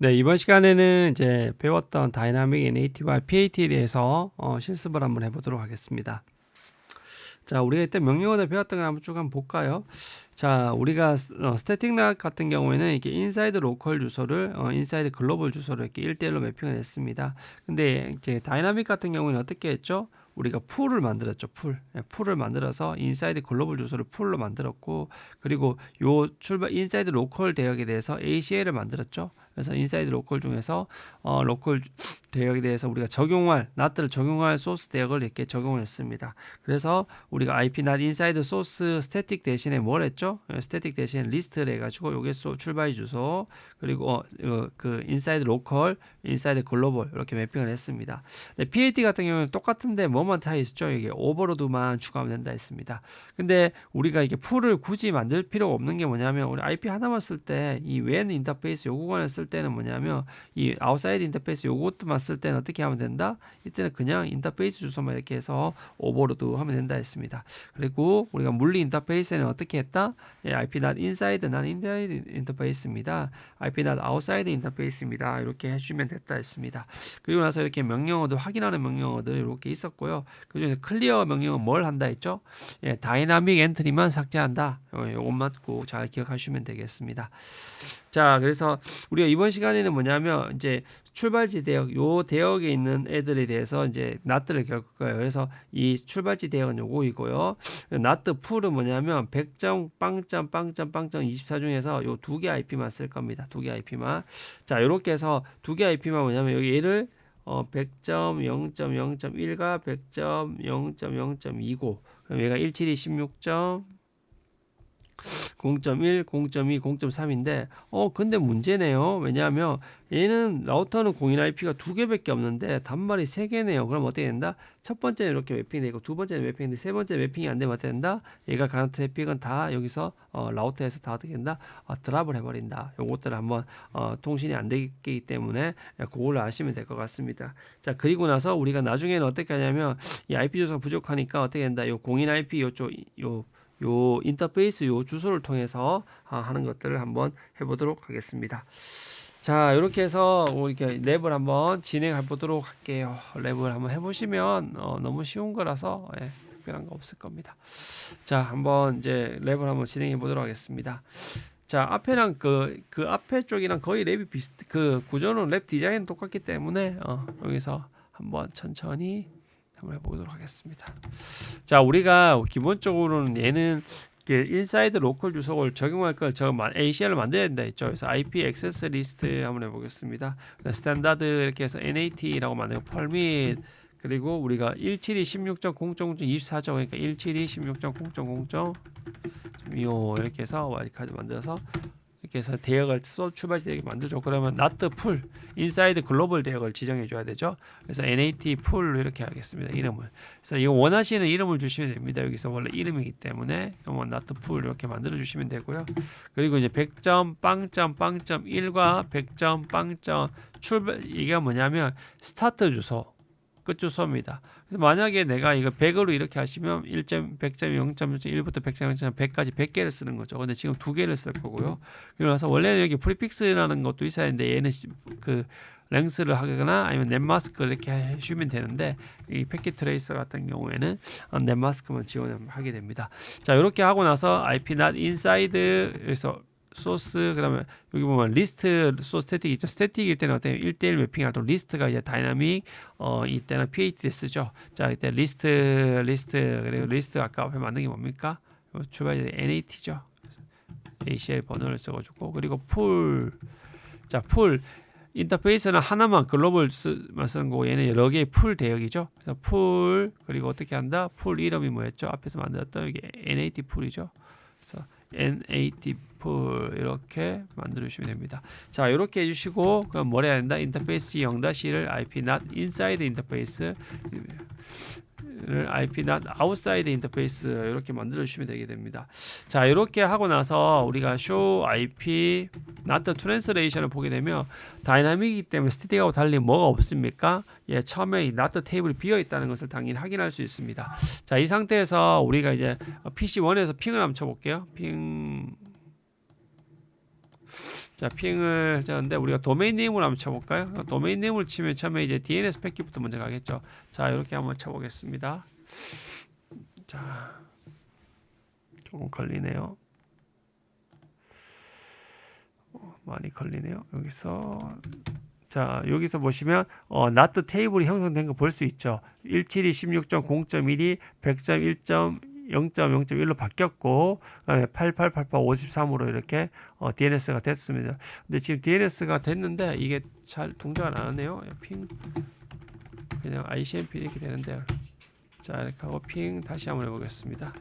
네, 이번 시간에는 이제 배웠던 다이나믹 NAT와 PAT에 대해서 실습을 한번 해보도록 하겠습니다. 자, 우리가 이때 명령어를 배웠던 걸 한번 쭉 한번 볼까요? 자, 우리가 스태틱 락 같은 경우에는 이렇게 인사이드 로컬 주소를 인사이드 글로벌 주소를 이렇게 1대1로 매핑을 했습니다. 근데 이제 다이나믹 같은 경우에는 어떻게 했죠? 우리가 풀을 만들었죠. 풀을 만들어서 인사이드 글로벌 주소를 풀로 만들었고, 그리고 요 출발 인사이드 로컬 대역에 대해서 ACL을 만들었죠. 그래서 인사이드 로컬 중에서 로컬 대역에 대해서 우리가 적용할 낫들을 적용할 소스 대역을 이렇게 적용을 했습니다. 그래서 우리가 IP not inside source static 대신에 뭘 했죠? static 대신에 리스트를 해가지고 요게 출발 주소 그리고 그 inside local, inside global 이렇게 매핑을 했습니다. 네, PAT 같은 경우는 똑같은데 뭐만 차이 있죠? 이게 오버로드만 추가하면 된다 했습니다. 근데 우리가 이게 풀을 굳이 만들 필요가 없는 게 뭐냐면 우리 IP 하나만 쓸 때 이 when 인터페이스 요구관을 쓸 때는 뭐냐면 이 outside 인터페이스 요것만 쓸 때는 어떻게 하면 된다? 이때는 그냥 인터페이스 주소만 이렇게 해서 오버로드 하면 된다 했습니다. 그리고 우리가 물리 인터페이스는 어떻게 했다? 예, IP not inside, not inside 인터페이스입니다. IP not outside 인터페이스입니다. 이렇게 해주면 됐다 했습니다. 그리고 나서 이렇게 명령어도 확인하는 명령어들 이렇게 있었고요. 그중에 클리어 명령은 뭘 한다 했죠? 예, 다이나믹 엔트리만 삭제한다. 요것만 꼭 잘 기억하시면 되겠습니다. 자, 그래서 우리가 이번 시간에는 뭐냐면 이제 출발지 대역, 요 대역에 있는 애들에 대해서 이제 낫들을 겪을 거예요. 그래서 이 출발지 대역은 요거이고요. 낫드 풀은 뭐냐면 100점, 빵점, 빵점, 빵점 24 중에서 요 두 개 IP만 쓸 겁니다. 두 개 IP만. 자, 요렇게 해서 두 개 IP만 뭐냐면 여기 얘를 100점 0.0.1과 100점 0.0.2고 그럼 얘가 17이 16점 0.1, 0.2, 0.3인데 근데 문제네요. 왜냐하면 얘는 라우터는 공인 IP가 두 개밖에 없는데 단말이 세 개네요. 그럼 어떻게 된다? 첫 번째는 이렇게 매핑이 되고 두 번째는 매핑인데 세 번째 매핑이 안 되면 어떻게 된다? 얘가 가는 트래픽은 다 여기서 라우터에서 다 어떻게 된다? 드랍을 해버린다. 요것들을 한번 통신이 안 되기 때문에 그걸 아시면 될 것 같습니다. 자, 그리고 나서 우리가 나중에는 어떻게 하냐면 이 IP 주소가 부족하니까 어떻게 된다? 요 공인 IP 요쪽 요 인터페이스 요 주소를 통해서 하는 것들을 한번 해보도록 하겠습니다. 자, 이렇게 해서 이렇게 랩을 한번 진행해 보도록 할게요. 랩을 한번 해보시면 너무 쉬운 거라서 특별한 거 없을 겁니다. 자, 한번 이제 랩을 한번 진행해 보도록 하겠습니다. 자, 앞에랑 그 앞에 쪽이랑 거의 랩이 그 구조는 랩 디자인은 똑같기 때문에 여기서 한번 천천히 한번 해보도록 하겠습니다. 자, 우리가 기본적으로는 얘는 인사이드 로컬 주소를 적용할 걸 ACL을 만들어야 된다 했죠. 그래서 IP 액세스 리스트 한번 해보겠습니다. 스탠다드 이렇게 해서 NAT라고 만들고 permit 그리고 우리가 172 16.0.24죠. 그러니까 172 16.0.0.25 이렇게 해서 와이카드 만들어서 이렇게 해서 대역을 출발지 대역을 만들죠. 그러면 not full inside 글로벌 대역을 지정해 줘야 되죠. 그래서 NAT full 이렇게 하겠습니다. 이름을. 그래서 이거 원하시는 이름을 주시면 됩니다. 여기서 원래 이름이기 때문에 not full 이렇게 만들어 주시면 되고요. 그리고 이제 100점 빵점 빵점 1과 100점 빵점 출발 이게 뭐냐면 스타트 주소 끝 주소입니다. 그래서 만약에 내가 이거 100으로 이렇게 하시면 1점, 100점, 0.1부터 100점, 100까지 100개를 쓰는 거죠. 근데 지금 2개를 쓸 거고요. 그래서 원래는 여기 프리픽스라는 것도 있어야 하는데 얘는 그 랭스를 하거나 아니면 넷마스크를 이렇게 해주면 되는데 이 패킷 트레이서 같은 경우에는 넷마스크만 지원하게 됩니다. 자, 이렇게 하고 나서 IP not inside에서 소스 그러면 여기 보면 리스트 소스 스태틱 있죠. 스태틱일 때는 어때요? 1대1 매핑하고 리스트가 이제 다이나믹 이때는 PAT 쓰죠. 자, 이때 리스트 그리고 리스트 아까 앞에 만든 게 뭡니까? 출발이 NAT죠. ACL 번호를 써가지고 그리고 풀 인터페이스는 하나만 글로벌만 쓰는 거고 얘는 여러 개의 풀 대역이죠. 그래서 풀 그리고 어떻게 한다? 풀 이름이 뭐였죠? 앞에서 만들었던 이게 NAT 풀이죠. 그래서 NAT 풀 이렇게 만들어 주시면 됩니다. 자, 이렇게 해주시고 그럼 뭘 해야 된다? 인터페이스 0-1을 IP not inside 인터페이스 IP not outside 인터페이스 이렇게 만들어 주시면 되게 됩니다. 자, 이렇게 하고 나서 우리가 show IP not translation을 보게 되면 다이나믹이기 때문에 스태틱하고 달리 뭐가 없습니까? 예, 처음에 이 not 테이블이 비어 있다는 것을 당연히 확인할 수 있습니다. 자, 이 상태에서 우리가 이제 PC1에서 핑을 한번 쳐볼게요. 핑 자, 핑을 하는데 우리가 도메인 네임으로 한번 쳐볼까요? 도메인 네임을 치면 처음에 이제 DNS 패킷부터 먼저 가겠죠. 자, 이렇게 한번 쳐보겠습니다. 자, 조금 걸리네요. 많이 걸리네요. 여기서 보시면 NAT 테이블이 형성된 거 볼 수 있죠. 172 16.0.1이 100.1.0.0.1로 바뀌었고, 그다음에 8888 53으로 이렇게 DNS가 됐습니다. 근데 지금 DNS가 됐는데 이게 잘 동작을 안 하네요. 핑 그냥 ICMP 이렇게 되는데요. 자, 이렇게 하고 핑 다시 한번 해보겠습니다.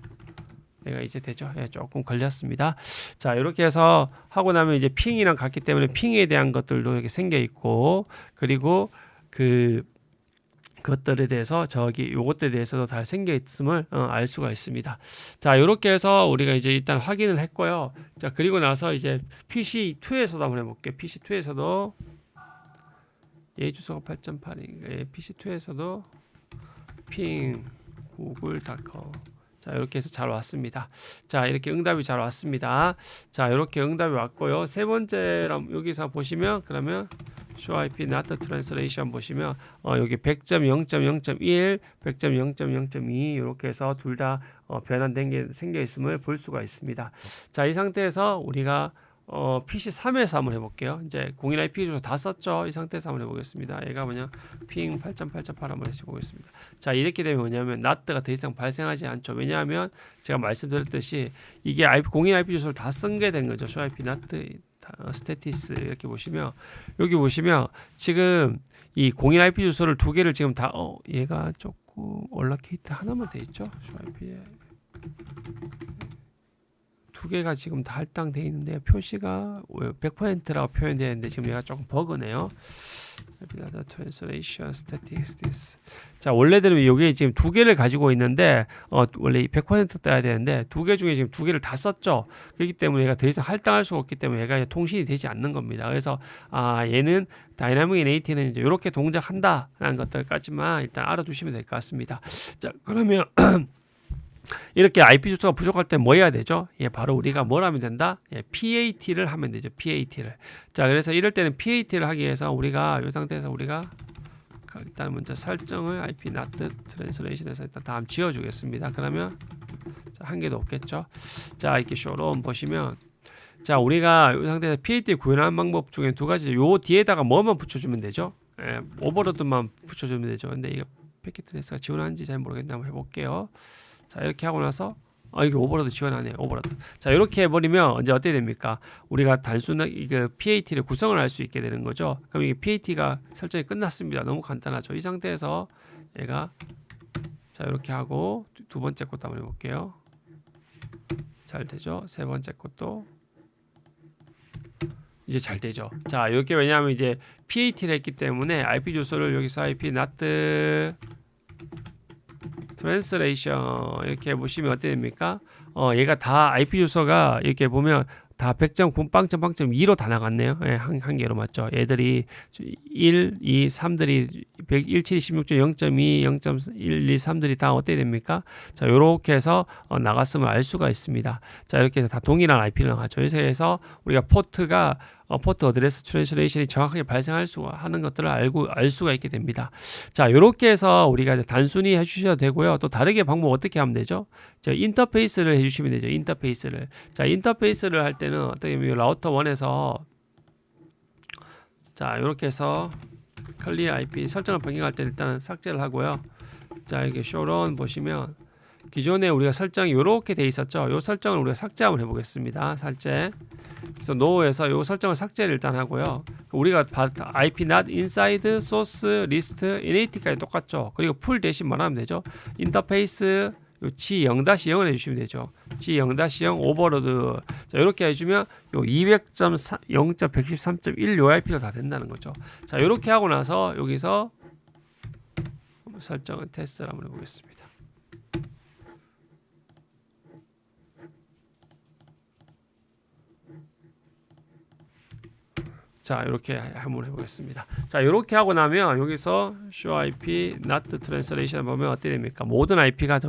얘가 이제 되죠. 예, 조금 걸렸습니다. 자, 이렇게 해서 하고 나면 이제 핑이랑 같기 때문에 핑에 대한 것들도 이렇게 생겨 있고, 그리고 그것들에 대해서 요것들에 대해서도 다 생겨 있음을 알 수가 있습니다. 자, 이렇게 해서 우리가 이제 일단 확인을 했고요. 자, 그리고 나서 이제 PC2에서도 한번 해볼게요. PC2에서도 얘 주소가 8.8인가, PC2에서도 핑 google.com. 자, 이렇게 해서 잘 왔습니다. 자, 이렇게 응답이 잘 왔습니다. 자, 이렇게 응답이 왔고요. 세 번째 여기서 보시면 그러면 show IP not translation 보시면 여기 100.0.0.1, 100.0.0.2 이렇게 해서 둘 다 변환된 게 생겨 있음을 볼 수가 있습니다. 자, 이 상태에서 우리가 PC3에서 한번 해볼게요. 이제 공인 IP 주소 다 썼죠. 이 상태에서 한번 해보겠습니다. 얘가 뭐냐, 핑 8.8.8 한번 해보겠습니다. 자, 이렇게 되면 뭐냐면 NAT가 더 이상 발생하지 않죠. 왜냐하면 제가 말씀드렸듯이 이게 공인 IP 주소를 다 쓴 게 된 거죠. show IP NAT 스테티스 이렇게 보시면, 여기 보시면 지금 이 공인 IP 주소를 두 개를 지금 다 얘가 조금 올라케이트 하나만 돼 있죠. show IP에 두 개가 지금 다 할당되어 있는데 표시가 100%라고 표현되어 있는데 지금 얘가 조금 버그네요. translation statistics. 자, 원래대로 이게 지금 두 개를 가지고 있는데 원래 100% 떠야 되는데 두 개 중에 지금 두 개를 다 썼죠. 그렇기 때문에 얘가 더 이상 할당할 수가 없기 때문에 얘가 통신이 되지 않는 겁니다. 그래서 얘는 다이나믹 NAT는 이제 이렇게 동작한다라는 것들까지만 일단 알아두시면 될 것 같습니다. 자, 그러면 이렇게 IP 주소가 부족할 때 뭐 해야 되죠? 예, 바로 우리가 뭘 하면 된다? 예, PAT를 하면 되죠. PAT를. 자, 그래서 이럴 때는 PAT를 하기 위해서 우리가 이 상태에서 우리가 일단 먼저 설정을 IP not translation에서 일단 다 한번 지워주겠습니다. 그러면 한 개도 없겠죠? 자, 이렇게 쇼롬 보시면, 자, 우리가 이 상태에서 PAT 구현하는 방법 중에 두 가지. 요 뒤에다가 뭐만 붙여주면 되죠? 예, 오버로드만 붙여주면 되죠. 근데 이거 패킷트레스가 지원하는지 잘 모르겠는데 한번 해볼게요. 자, 이렇게 하고 나서 이게 오버로드 지원하네요. 오버로드. 자, 이렇게 해버리면 이제 어떻게 됩니까? 우리가 단순하게 이거 PAT를 구성을 할 수 있게 되는 거죠. 그럼 이게 PAT가 설정이 끝났습니다. 너무 간단하죠. 이 상태에서 얘가 자, 이렇게 하고 두 번째 것도 한번 해볼게요. 잘 되죠. 세 번째 것도 이제 잘 되죠. 자, 이렇게 왜냐하면 이제 PAT를 했기 때문에 IP 주소를 여기서 IP not 트랜스레이션 이렇게 보시면 어떻게 됩니까? 얘가 다 IP 주소가 이렇게 보면 다 100.0.0.2로 다 나갔네요. 예, 한 개로 맞죠. 얘들이 1, 2, 3들이 172, 16.0.2, 0.1, 2, 3들이 다 어떻게 됩니까? 자, 요렇게 해서 나갔음을 알 수가 있습니다. 자, 이렇게 해서 다 동일한 IP를 나가죠. 그래서 우리가 포트 어드레스 트랜슬레이션이 정확하게 발생할 수 하는 것들을 알 수가 있게 됩니다. 자, 요렇게 해서 우리가 이제 단순히 해주셔도 되고요. 또 다르게 방법 어떻게 하면 되죠? 저 인터페이스를 해주시면 되죠. 인터페이스를. 자, 인터페이스를 할 때는 어떻게 보면 라우터 1에서 자, 요렇게 해서 클리어 IP 설정을 변경할 때 일단은 삭제를 하고요. 자, 이렇게 쇼런 보시면 기존에 우리가 설정이 이렇게 돼 있었죠. 이 설정을 우리가 삭제 한번 해보겠습니다. 삭제. 그래서 no에서 이 설정을 삭제를 일단 하고요. 우리가 IP not inside source list NAT까지 똑같죠. 그리고 풀 대신 뭐하면 되죠? 인터페이스 G0-0을 해주시면 되죠. G0-0 오버로드. 자, 이렇게 해주면 요 200.0.113.1 요 IP가 다 된다는 거죠. 자, 이렇게 하고 나서 여기서 설정은 테스트를 한번 해보겠습니다. 자, 이렇게 한번 해보겠습니다. 자, 이렇게 하고 나면 여기서 show IP not translation 보면 어떻게 됩니까? 모든 IP가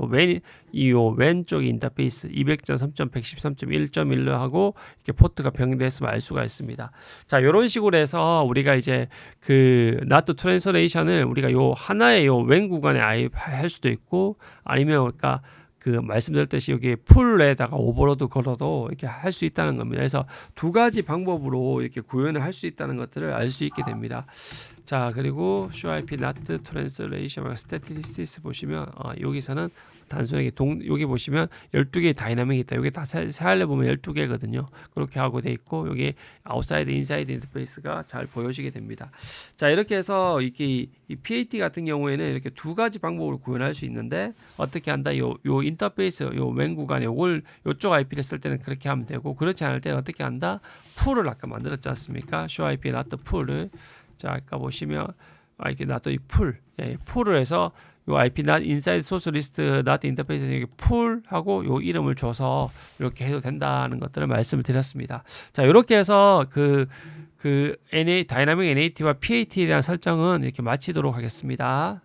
이 왼쪽 인터페이스 200.3.113.1.1로 하고 이렇게 포트가 병행됐음을 알 수가 있습니다. 자, 이런 식으로 해서 우리가 이제 그 not translation을 우리가 요 하나의 요 왼 구간에 아예 할 수도 있고 아니면 그러니까 그 말씀드렸듯이 여기 풀에다가 오버로드 걸어도 이렇게 할 수 있다는 겁니다. 그래서 두 가지 방법으로 이렇게 구현을 할 수 있다는 것들을 알 수 있게 됩니다. 자, 그리고 show IP not translation statistics 보시면 여기서는 단순하게 여기 보시면 12개의 다이나믹이 있다. 여기 다 세알려 보면 12개거든요. 그렇게 하고 돼 있고 여기 아웃사이드 인사이드 인터페이스가 잘 보여지게 됩니다. 자, 이렇게 해서 이 PAT 같은 경우에는 이렇게 두 가지 방법으로 구현할 수 있는데 어떻게 한다? 요 인터페이스 요 왼 구간에 요걸 요쪽 IP를 쓸 때는 그렇게 하면 되고 그렇지 않을 때는 어떻게 한다? 풀을 아까 만들었지 않습니까? show IP not 풀을 자, 아까 보시면 이렇게 not 이 풀을 해서 요 IP not inside source list not interface 이렇게 풀하고 요 이름을 줘서 이렇게 해도 된다는 것들을 말씀을 드렸습니다. 자, 이렇게 해서 그 다이나믹 NAT와 PAT에 대한 설정은 이렇게 마치도록 하겠습니다.